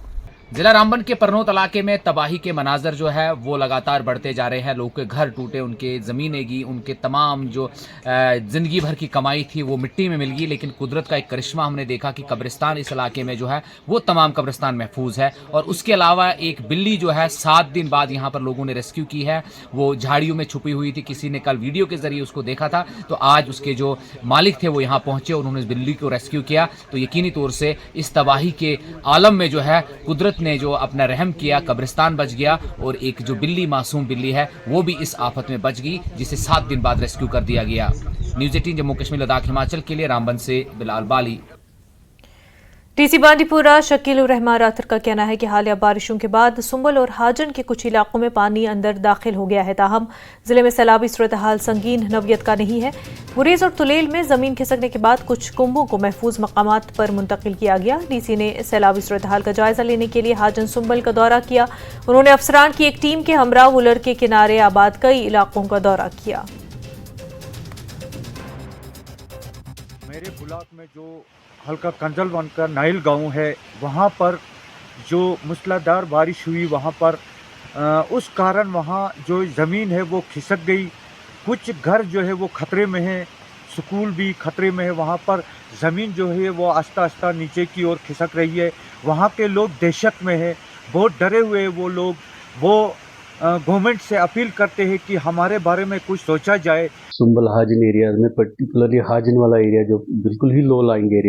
जिला रामबन के परनौत इलाके में तबाही के मनाजर जो है वो लगातार बढ़ते जा रहे हैं। लोगों के घर टूटे, उनके ज़मीनें गी, उनके तमाम जो ज़िंदगी भर की कमाई थी वो मिट्टी में मिल गई। लेकिन कुदरत का एक करिश्मा हमने देखा कि कब्रिस्तान इस इलाके में जो है वो तमाम कब्रिस्तान महफूज है। और उसके अलावा एक बिल्ली जो है 7 दिन बाद यहाँ पर लोगों ने रेस्क्यू की है, वो झाड़ियों में छुपी हुई थी। किसी ने कल वीडियो के ज़रिए उसको देखा था, तो आज उसके जो मालिक थे वो यहाँ पहुँचे और उन्होंने बिल्ली को रेस्क्यू किया। तो यकीनी तौर से इस तबाही के आलम में जो है कुदरत ने जो अपना रहम किया, कब्रिस्तान बच गया, और एक जो बिल्ली मासूम बिल्ली है वो भी इस आफत में बच गई, जिसे 7 दिन बाद रेस्क्यू कर दिया गया। न्यूज़ 18 जम्मू कश्मीर लद्दाख हिमाचल के लिए रामबन से बिलाल बाली। डीसी बांडीपुरा शकील उर रहमान राथर का कहना है कि हालिया बारिशों के बाद सुंबल और हाजन के कुछ इलाकों में पानी अंदर दाखिल हो गया है। ताहम जिले में सैलाबी सूरत हाल संगीन नौयत का नहीं है। गुरेज और तुलेल में जमीन खिसकने के बाद कुछ कुंभों को महफूज मकामात पर मुंतकिल किया गया। डीसी ने सैलाबी सूरत हाल का जायजा लेने के लिए हाजन सुंबल का दौरा किया। उन्होंने अफसरान की एक टीम के हमरा वुलर के किनारे आबाद कई इलाकों का दौरा किया। मेरे ब्लॉक में जो हल्का कंजलवन का नाइल गांव है, वहाँ पर जो मूसलाधार बारिश हुई, वहाँ पर उस कारण वहाँ जो ज़मीन है वो खिसक गई। कुछ घर जो है वो ख़तरे में है, स्कूल भी ख़तरे में है। वहाँ पर ज़मीन जो है वो आस्ता आस्ता नीचे की ओर खिसक रही है। वहाँ के लोग दहशत में है, बहुत डरे हुए वो लोग। वो गवर्नमेंट से अपील करते हैं कि हमारे बारे में कुछ सोचा जाए। सुंबल हाजिन एरियाज में, पर्टिकुलरली हाजिन वाला एरिया जो बिल्कुल ही लो लाइंग एरिया